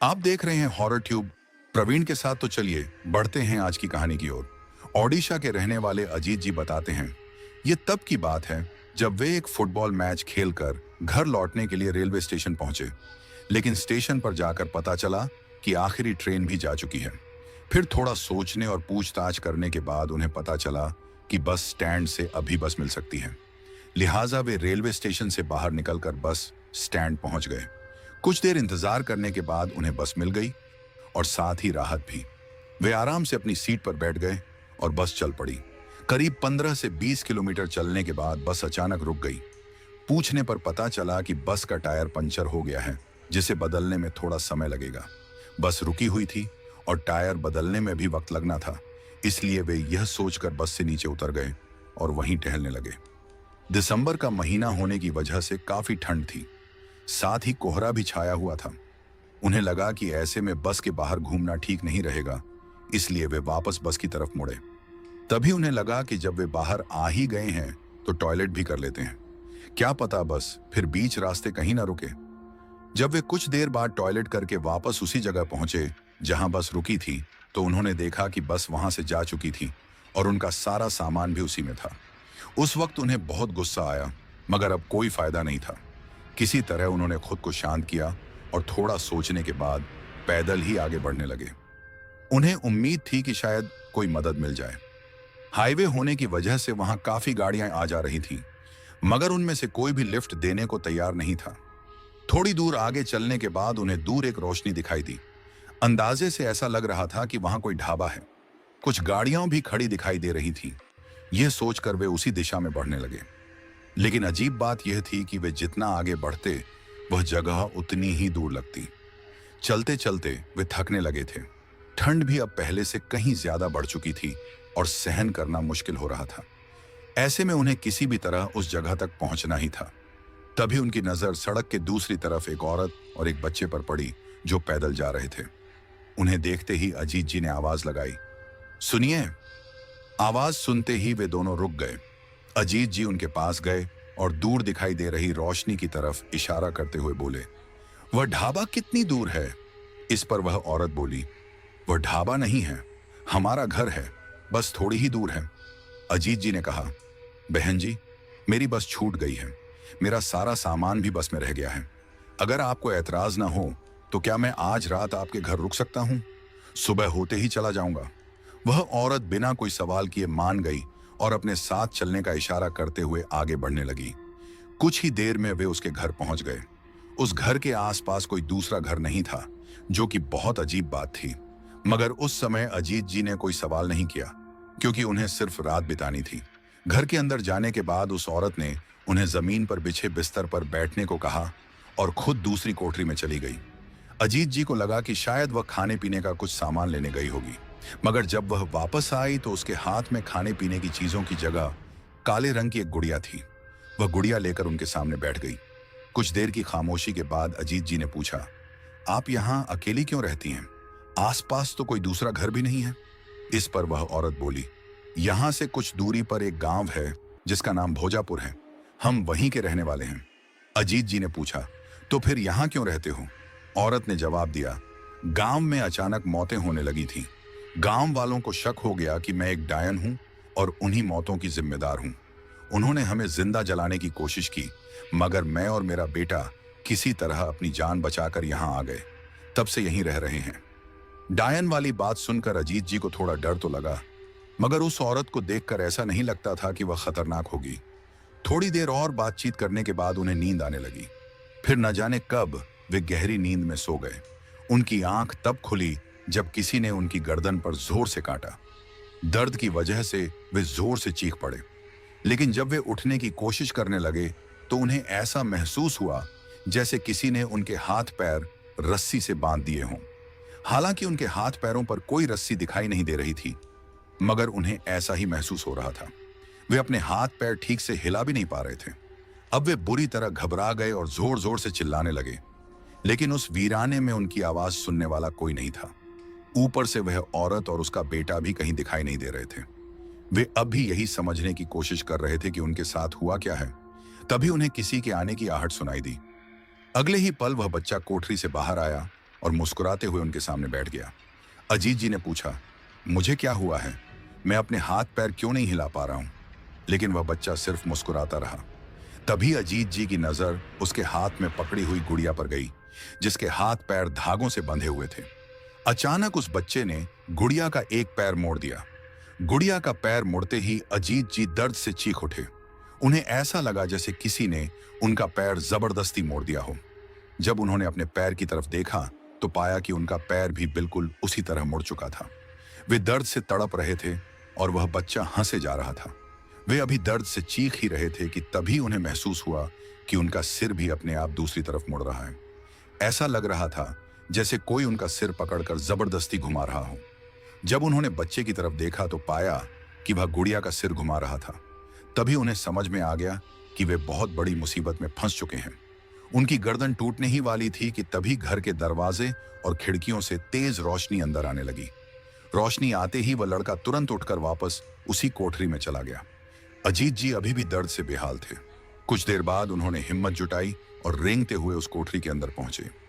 आप देख रहे हैं हॉरर ट्यूब प्रवीण के साथ। तो चलिए बढ़ते हैं आज की कहानी की ओर। ओडिशा के रहने वाले अजीत जी बताते हैं, ये तब की बात है जब वे एक फुटबॉल मैच खेलकर घर लौटने के लिए रेलवे स्टेशन पहुंचे। लेकिन स्टेशन पर जाकर पता चला कि आखिरी ट्रेन भी जा चुकी है। फिर थोड़ा सोचने और पूछताछ करने के बाद उन्हें पता चला कि बस स्टैंड से अभी बस मिल सकती है। लिहाजा वे रेलवे स्टेशन से बाहर निकलकर बस स्टैंड पहुंच गए। कुछ देर इंतजार करने के बाद उन्हें बस मिल गई और साथ ही राहत भी। वे आराम से अपनी सीट पर बैठ गए और बस चल पड़ी। करीब 15 से 20 किलोमीटर चलने के बाद बस अचानक रुक गई। पूछने पर पता चला कि बस का टायर पंचर हो गया है, जिसे बदलने में थोड़ा समय लगेगा। बस रुकी हुई थी और टायर बदलने में भी वक्त लगना था, इसलिए वे यह सोचकर बस से नीचे उतर गए और वहीं टहलने लगे। दिसंबर का महीना होने की वजह से काफी ठंड थी, साथ ही कोहरा भी छाया हुआ था। उन्हें लगा कि ऐसे में बस के बाहर घूमना ठीक नहीं रहेगा, इसलिए वे वापस बस की तरफ मुड़े। तभी उन्हें लगा कि जब वे बाहर आ ही गए हैं तो टॉयलेट भी कर लेते हैं, क्या पता बस फिर बीच रास्ते कहीं ना रुके। जब वे कुछ देर बाद टॉयलेट करके वापस उसी जगह पहुंचे जहां बस रुकी थी, तो उन्होंने देखा कि बस वहां से जा चुकी थी और उनका सारा सामान भी उसी में था। उस वक्त उन्हें बहुत गुस्सा आया, मगर अब कोई फायदा नहीं था। किसी तरह उन्होंने खुद को शांत किया और थोड़ा सोचने के बाद पैदल ही आगे बढ़ने लगे। उन्हें उम्मीद थी कि शायद कोई मदद मिल जाए। हाईवे होने की वजह से वहां काफी गाड़ियां आ जा रही थीं, मगर उनमें से कोई भी लिफ्ट देने को तैयार नहीं था। थोड़ी दूर आगे चलने के बाद उन्हें दूर एक रोशनी दिखाई दी। अंदाजे से ऐसा लग रहा था कि वहां कोई ढाबा है। कुछ गाड़ियां भी खड़ी दिखाई दे रही थीं। यह सोचकर वे उसी दिशा में बढ़ने लगे। लेकिन अजीब बात यह थी कि वे जितना आगे बढ़ते, वह जगह उतनी ही दूर लगती। चलते चलते वे थकने लगे थे। ठंड भी अब पहले से कहीं ज्यादा बढ़ चुकी थी और सहन करना मुश्किल हो रहा था। ऐसे में उन्हें किसी भी तरह उस जगह तक पहुंचना ही था। तभी उनकी नजर सड़क के दूसरी तरफ एक औरत और एक बच्चे पर पड़ी, जो पैदल जा रहे थे। उन्हें देखते ही अजीत जी ने आवाज लगाई, सुनिए। आवाज सुनते ही वे दोनों रुक गए। अजीत जी उनके पास गए और दूर दिखाई दे रही रोशनी की तरफ इशारा करते हुए बोले, वह ढाबा कितनी दूर है? इस पर वह औरत बोली, वह ढाबा नहीं है, हमारा घर है, बस थोड़ी ही दूर है। अजीत जी ने कहा, बहन जी, मेरी बस छूट गई है, मेरा सारा सामान भी बस में रह गया है। अगर आपको ऐतराज ना हो तो क्या मैं आज रात आपके घर रुक सकता हूं? सुबह होते ही चला जाऊंगा। वह औरत बिना कोई सवाल किए मान गई और अपने साथ चलने का इशारा करते हुए आगे बढ़ने लगी। कुछ ही देर में वे उसके घर पहुंच गए। उस घर के आसपास कोई दूसरा घर नहीं था, जो कि बहुत अजीब बात थी। मगर उस समय अजीत जी ने कोई सवाल नहीं किया, क्योंकि उन्हें सिर्फ रात बितानी थी। घर के अंदर जाने के बाद उस औरत ने उन्हें जमीन पर बिछे बिस्तर पर बैठने को कहा और खुद दूसरी कोठरी में चली गई। अजीत जी को लगा कि शायद वह खाने पीने का कुछ सामान लेने गई होगी, मगर जब वह वापस आई तो उसके हाथ में खाने पीने की चीजों की जगह काले रंग की एक गुड़िया थी। वह गुड़िया लेकर उनके सामने बैठ गई। कुछ देर की खामोशी के बाद अजीत जी ने पूछा, आप यहाँ अकेली क्यों रहती हैं? आसपास तो कोई दूसरा घर भी नहीं है। इस पर वह औरत बोली, यहाँ से कुछ दूरी पर एक गांव है जिसका नाम भोजापुर है, हम वहीं के रहने वाले हैं। अजीत जी ने पूछा, तो फिर यहाँ क्यों रहते हो? औरत ने जवाब दिया, गांव में अचानक मौतें होने लगी थी। गांव वालों को शक हो गया कि मैं एक डायन हूं और उन्हीं मौतों की जिम्मेदार हूं। उन्होंने हमें जिंदा जलाने की कोशिश की, मगर मैं और मेरा बेटा किसी तरह अपनी जान बचाकर यहां आ गए। तब से यहीं रह रहे हैं। डायन वाली बात सुनकर अजीत जी को थोड़ा डर तो लगा, मगर उस औरत को देखकर ऐसा नहीं लगता था कि वह खतरनाक होगी। थोड़ी देर और बातचीत करने के बाद उन्हें नींद आने लगी। फिर न जाने कब वे गहरी नींद में सो गए। उनकी आंख तब खुली जब किसी ने उनकी गर्दन पर जोर से काटा। दर्द की वजह से वे जोर से चीख पड़े, लेकिन जब वे उठने की कोशिश करने लगे तो उन्हें ऐसा महसूस हुआ जैसे किसी ने उनके हाथ पैर रस्सी से बांध दिए हों। हालांकि उनके हाथ पैरों पर कोई रस्सी दिखाई नहीं दे रही थी, मगर उन्हें ऐसा ही महसूस हो रहा था। वे अपने हाथ पैर ठीक से हिला भी नहीं पा रहे थे। अब वे बुरी तरह घबरा गए और जोर जोर से चिल्लाने लगे, लेकिन उस वीराने में उनकी आवाज सुनने वाला कोई नहीं था। ऊपर से वह औरत और उसका बेटा भी कहीं दिखाई नहीं दे रहे थे। वे अब भी यही समझने की कोशिश कर रहे थे कि उनके साथ हुआ क्या है। तभी उन्हें किसी के आने की आहट सुनाई दी। अगले ही पल वह बच्चा कोठरी से बाहर आया और मुस्कुराते हुए उनके सामने बैठ गया। अजीत जी ने पूछा, मुझे क्या हुआ है? मैं अपने हाथ पैर क्यों नहीं हिला पा रहा हूं? लेकिन वह बच्चा सिर्फ मुस्कुराता रहा। तभी अजीत जी की नजर उसके हाथ में पकड़ी हुई गुड़िया पर गई, जिसके हाथ पैर धागों से बंधे हुए थे। अचानक उस बच्चे ने गुड़िया का एक पैर मोड़ दिया। गुड़िया का पैर मुड़ते ही अजीत जी दर्द से चीख उठे। उन्हें ऐसा लगा जैसे किसी ने उनका पैर जबरदस्ती मोड़ दिया हो। जब उन्होंने अपने पैर की तरफ देखा तो पाया कि उनका पैर भी बिल्कुल उसी तरह मुड़ चुका था। वे दर्द से तड़प रहे थे और वह बच्चा हंसे जा रहा था। वे अभी दर्द से चीख ही रहे थे कि तभी उन्हें महसूस हुआ कि उनका सिर भी अपने आप दूसरी तरफ मुड़ रहा है। ऐसा लग रहा था जैसे कोई उनका सिर पकड़कर जबरदस्ती घुमा रहा हो। जब उन्होंने बच्चे की तरफ देखा तो पाया कि वह गुड़िया का सिर घुमा रहा था। तभी उन्हें समझ में आ गया कि वे बहुत बड़ी मुसीबत में फंस चुके हैं। उनकी गर्दन टूटने ही वाली थी कि तभी घर के दरवाजे और खिड़कियों से तेज रोशनी अंदर आने लगी। रोशनी आते ही वह लड़का तुरंत उठकर वापस उसी कोठरी में चला गया। अजीत जी अभी भी दर्द से बेहाल थे। कुछ देर बाद उन्होंने हिम्मत जुटाई और रेंगते हुए उस कोठरी के अंदर पहुंचे।